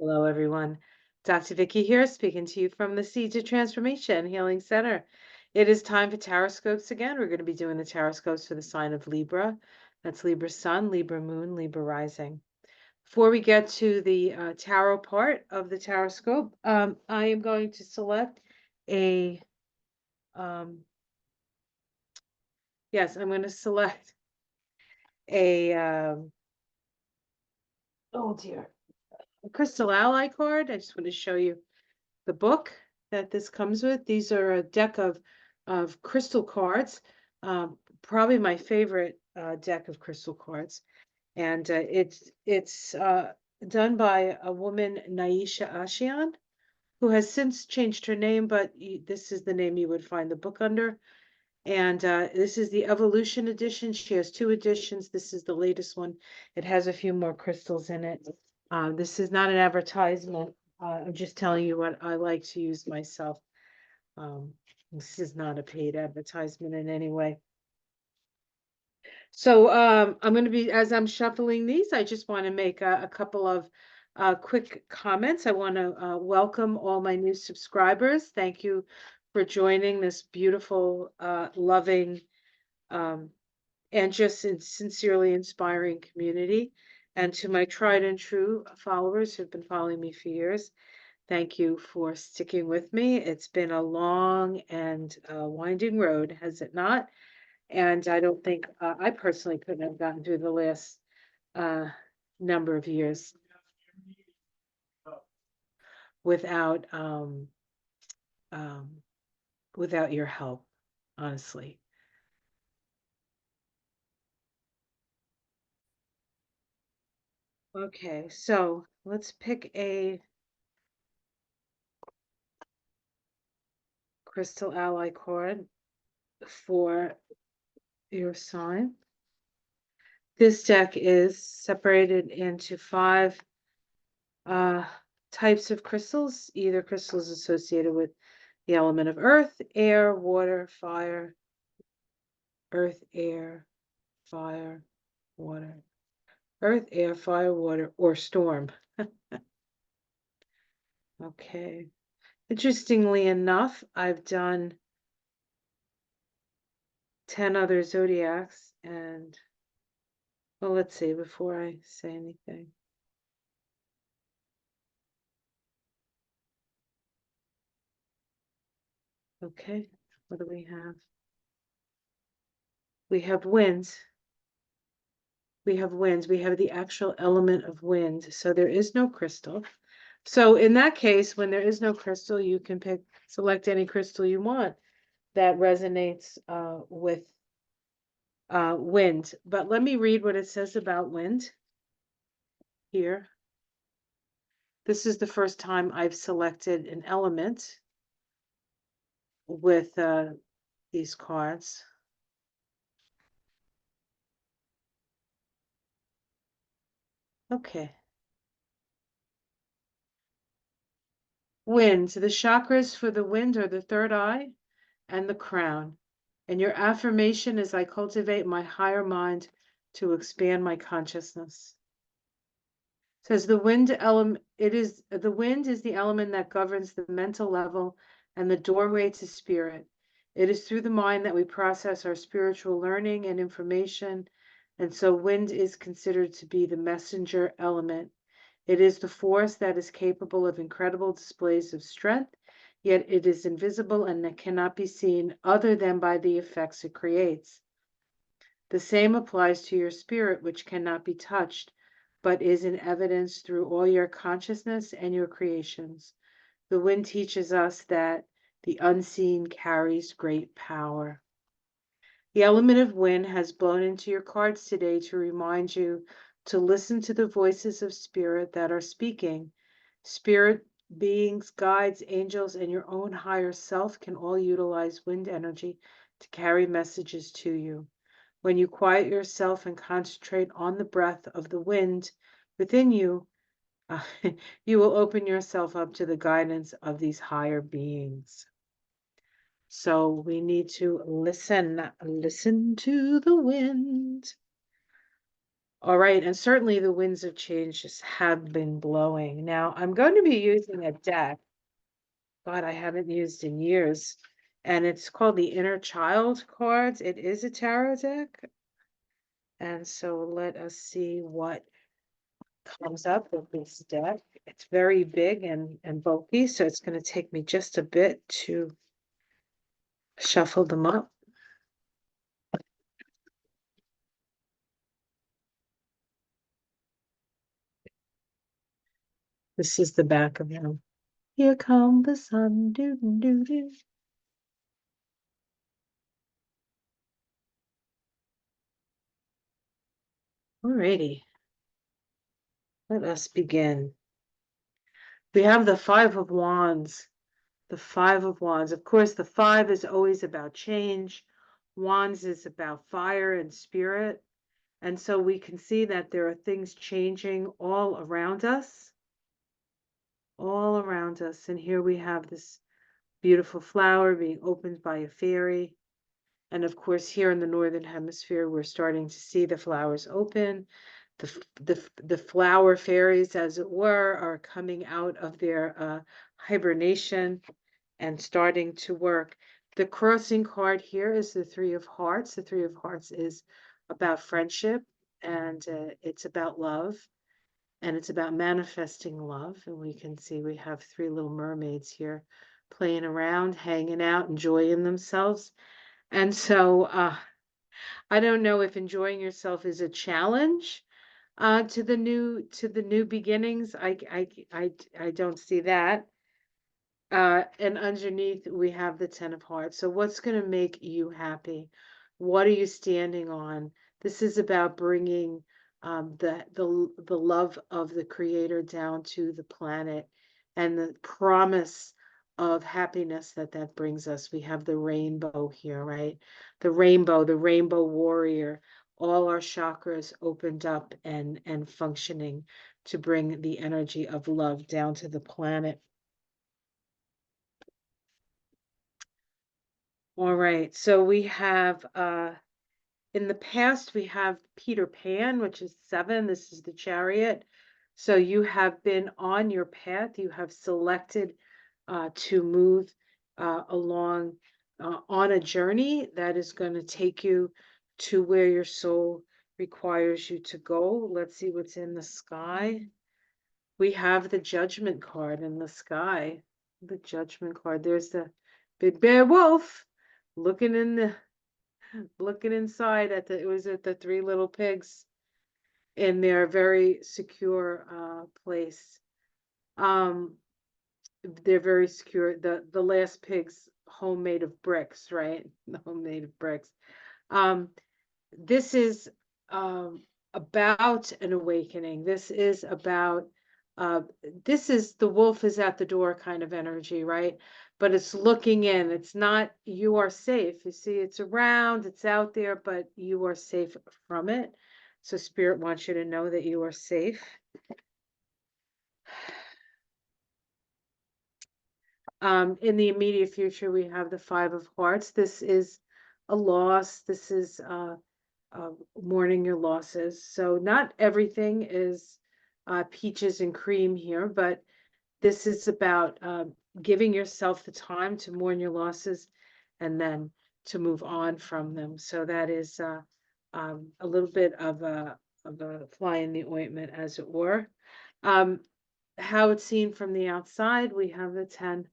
Hello, everyone. Dr. Vicky here, speaking to you from the Seeds of Transformation Healing Center. It is time for Tarot Scopes again. We're going to be doing the Tarot Scopes for the sign of Libra. That's Libra Sun, Libra Moon, Libra Rising. Before we get to the tarot part of the Tarot Scope, I am going to select a, yes, I'm going to select a, oh dear, a Crystal Ally card. I just want to show you the book that this comes with. These are a deck of crystal cards, probably my favorite deck of crystal cards. And it's done by a woman, Naisha Ashian, who has since changed her name, but this is the name you would find the book under. And this is the Evolution edition. She has two editions. This is the latest one. It has a few more crystals in it. This is not an advertisement. I'm just telling you what I like to use myself. This is not a paid advertisement in any way. So I'm going to be, as I'm shuffling these, I just want to make a couple of quick comments. I want to welcome all my new subscribers. Thank you for joining this beautiful, loving, and just sincerely inspiring community. And to my tried and true followers who've been following me for years, thank you for sticking with me. It's been a long and winding road, has it not? And I don't think I personally couldn't have gotten through the last number of years without without your help, honestly. Okay, so let's pick a Crystal Ally card for your sign. This deck is separated into 5 types of crystals, either crystals associated with the element of earth, air, water, fire, earth, air, fire, water, earth, air, fire, water, or storm. Okay. Interestingly enough, I've done 10 other zodiacs, and well, let's see before I say anything. Okay, what do we have? We have winds. We have winds. We have the actual element of wind. So there is no crystal. So in that case, when there is no crystal, you can select any crystal you want that resonates with wind. But let me read what it says about wind here. This is the first time I've selected an element with these cards. Okay. Wind. The chakras for the wind are the third eye and the crown. And your affirmation is I cultivate my higher mind to expand my consciousness. It says the wind element, the wind is the element that governs the mental level and the doorway to spirit. It is through the mind that we process our spiritual learning and information, and so wind is considered to be the messenger element. It is the force that is capable of incredible displays of strength, yet it is invisible and it cannot be seen other than by the effects it creates. The same applies to your spirit, which cannot be touched, but is in evidence through all your consciousness and your creations. The wind teaches us that the unseen carries great power. The element of wind has blown into your cards today to remind you to listen to the voices of spirit that are speaking. Spirit beings, guides, angels, and your own higher self can all utilize wind energy to carry messages to you. When you quiet yourself and concentrate on the breath of the wind within you, you will open yourself up to the guidance of these higher beings. So we need to listen to the wind. All right, and certainly the winds of change just have been blowing. Now, I'm going to be using a deck, God, I haven't used in years, and it's called the Inner Child cards. It is a tarot deck, and so let us see what comes up with this deck. It's very big and bulky, so it's going to take me just a bit to shuffle them up. This is the back of them. Here come the sun, doo doo doo. Alrighty, let us begin. We have the Five of Wands. The Five of Wands. Of course, the five is always about change. Wands is about fire and spirit. And so we can see that there are things changing all around us. All around us. And here we have this beautiful flower being opened by a fairy. And of course, here in the Northern Hemisphere, we're starting to see the flowers open. The flower fairies, as it were, are coming out of their hibernation and starting to work. The crossing card here is the Three of Hearts. The Three of Hearts is about friendship, and it's about love, and it's about manifesting love. And we can see we have three little mermaids here playing around, hanging out, enjoying themselves. And so I don't know if enjoying yourself is a challenge to the new beginnings. I don't see that. And underneath we have the Ten of Hearts. So what's going to make you happy? What are you standing on? This is about bringing the love of the Creator down to the planet and the promise of happiness that that brings us. We have the rainbow here, right? The rainbow warrior, all our chakras opened up and functioning to bring the energy of love down to the planet. All right, so we have in the past we have Peter Pan, which is 7. This is the Chariot. So you have been on your path. You have selected to move along on a journey that is going to take you to where your soul requires you to go. Let's see what's in the sky. We have the Judgment card in the sky. The Judgment card. There's the big bear wolf looking inside at the three little pigs in their very secure place. They're very secure. The last pig's home made of bricks, right? The home made of bricks. This is about an awakening. This is about this is the wolf is at the door kind of energy, right? But it's looking in. It's not you are safe. You see, it's around, it's out there, but you are safe from it. So Spirit wants you to know that you are safe. In the immediate future, we have the Five of Hearts. This is a loss. This is mourning your losses. So not everything is peaches and cream here, but this is about giving yourself the time to mourn your losses and then to move on from them. So that is a little bit of a fly in the ointment, as it were. How it's seen from the outside, we have the 10,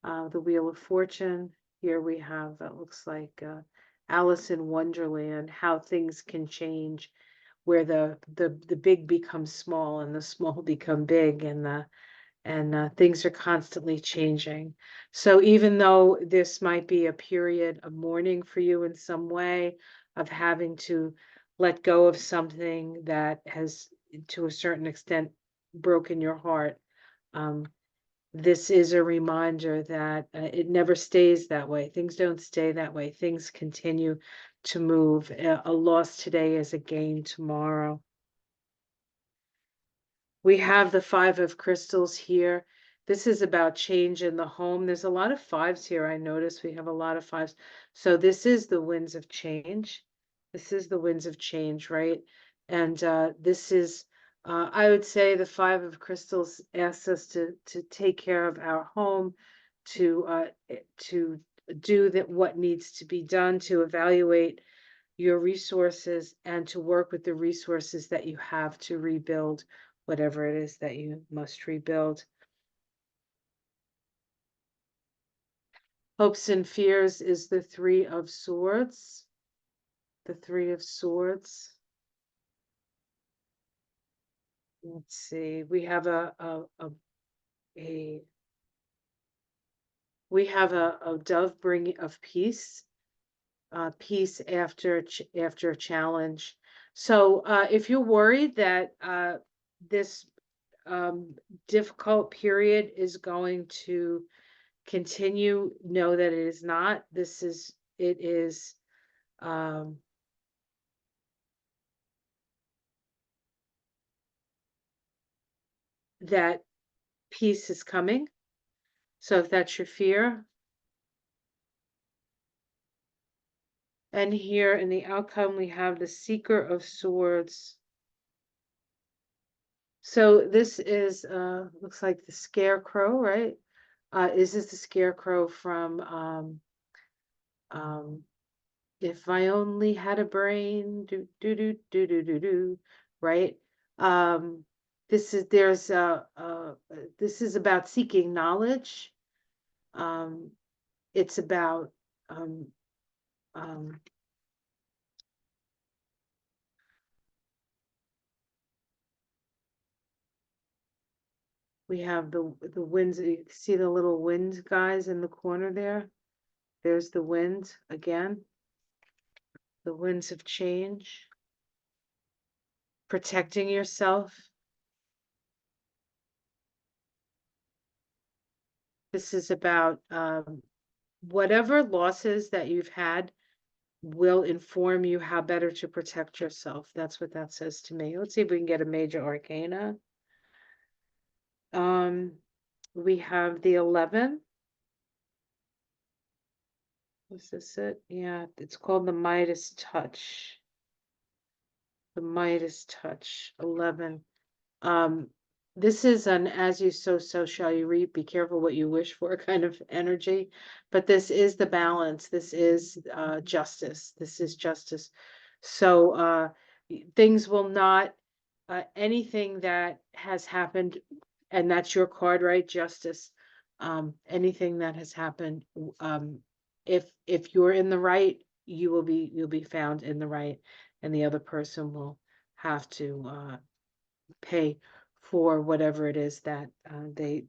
the Wheel of Fortune. Here we have, it looks like Alice in Wonderland, how things can change, where the big becomes small and the small become big, and things are constantly changing. So even though this might be a period of mourning for you in some way, of having to let go of something that has, to a certain extent, broken your heart, this is a reminder that it never stays that way. Things don't stay that way. Things continue to move. A loss today is a gain tomorrow. We have the Five of Crystals here. This is about change in the home. There's a lot of fives here. I notice we have a lot of fives. So this is the winds of change. This is the winds of change, right? And this is, I would say, the Five of Crystals asks us to take care of our home, to do that what needs to be done, to evaluate your resources, and to work with the resources that you have to rebuild whatever it is that you must rebuild. Hopes and fears is the Three of Swords. The Three of Swords. Let's see. We have a we have a dove bringing of peace, peace after a challenge. So if you're worried that this difficult period is going to continue, know that it is not. It is that peace is coming. So if that's your fear, and here in the outcome, we have the Seeker of Swords. So this is, looks like the Scarecrow, right? Is this the Scarecrow from, If I Only Had a Brain, right? This is about seeking knowledge. It's about, um, we have the winds. You see the little wind guys in the corner there? There's the wind again. The winds of change. Protecting yourself. This is about whatever losses that you've had will inform you how better to protect yourself. That's what that says to me. Let's see if we can get a major arcana. We have the 11. Is this it? Yeah, it's called the Midas Touch. The Midas Touch, 11. This is an as you sow, so shall you reap. Be careful what you wish for kind of energy. But this is the balance. This is justice. This is justice. So things will not, anything that has happened, and that's your card, right? Justice. Anything that has happened, if you're in the right, you'll be found in the right, and the other person will have to pay for whatever it is that they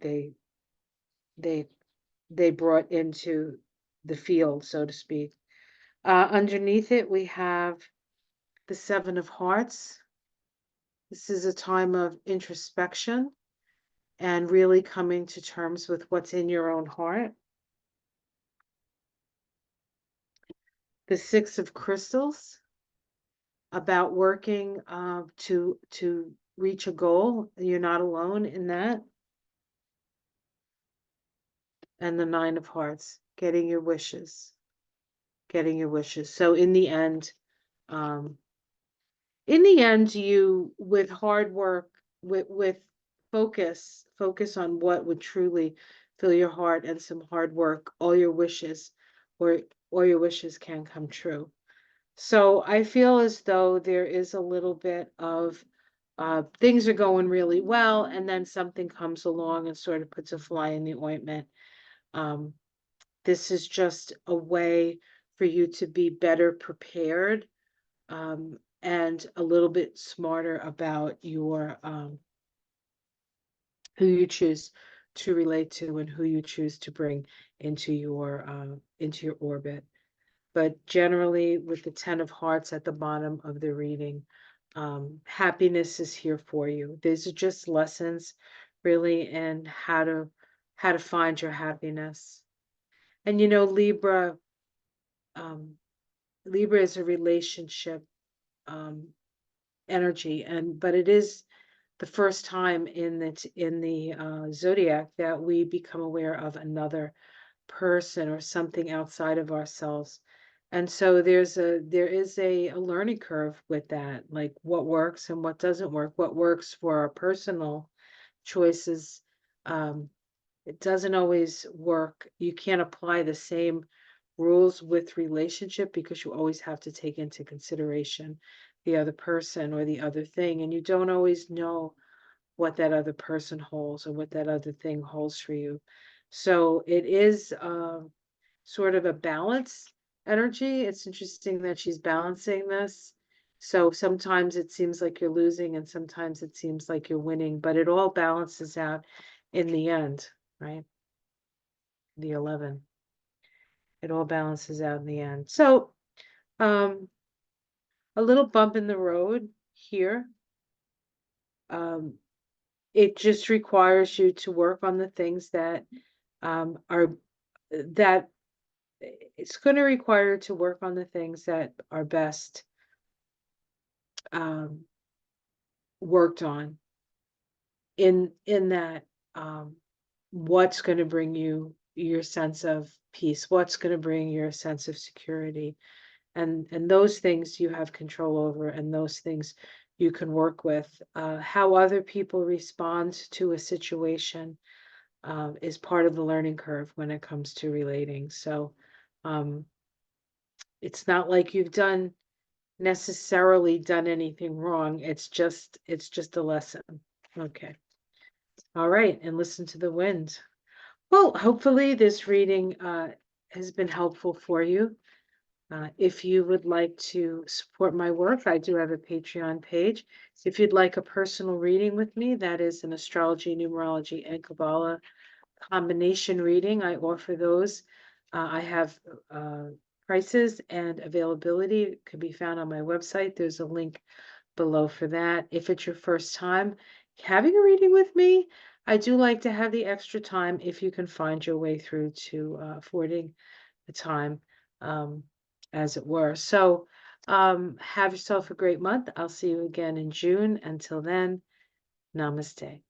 they brought into the field, so to speak. Underneath it, we have the Seven of Hearts. This is a time of introspection and really coming to terms with what's in your own heart. The Six of Crystals, about working to reach a goal. You're not alone in that. And the Nine of Hearts, getting your wishes. Getting your wishes. So in the end, you, with hard work, with focus on what would truly fill your heart, and some hard work, all your wishes, or your wishes can come true. So I feel as though there is a little bit of things are going really well, and then something comes along and sort of puts a fly in the ointment. Um, this is just a way for you to be better prepared, and a little bit smarter about your who you choose to relate to, and who you choose to bring into your orbit. But generally, with the Ten of Hearts at the bottom of the reading, happiness is here for you. These are just lessons, really, in how to find your happiness. And Libra is a relationship energy, but it is the first time in the zodiac that we become aware of another person or something outside of ourselves And so there is a learning curve with that, like what works and what doesn't work, what works for our personal choices. Um, it doesn't always work. You can't apply the same rules with relationship because you always have to take into consideration the other person or the other thing. And you don't always know what that other person holds or what that other thing holds for you. So it is sort of a balance energy. It's interesting that she's balancing this. So sometimes it seems like you're losing and sometimes it seems like you're winning, but it all balances out in the end, right? The 11. It all balances out in the end. So, a little bump in the road here. It just requires you to work on the things that are that it's going to require you to work on the things that are best um, worked on in that what's going to bring you your sense of peace, what's going to bring your sense of security, and those things you have control over, and those things you can work with. How other people respond to a situation is part of the learning curve when it comes to relating. So um, it's not like you've done necessarily done anything wrong. It's just a lesson. Okay. All right. And listen to the wind. Well, hopefully this reading has been helpful for you. If you would like to support my work, I do have a Patreon page. If you'd like a personal reading with me, that is an astrology, numerology, and Kabbalah combination reading. I offer those. I have prices and availability. It can be found on my website. There's a link below for that. If it's your first time having a reading with me, I do like to have the extra time if you can find your way through to affording the time, um, as it were. So have yourself a great month. I'll see you again in June. Until then, namaste.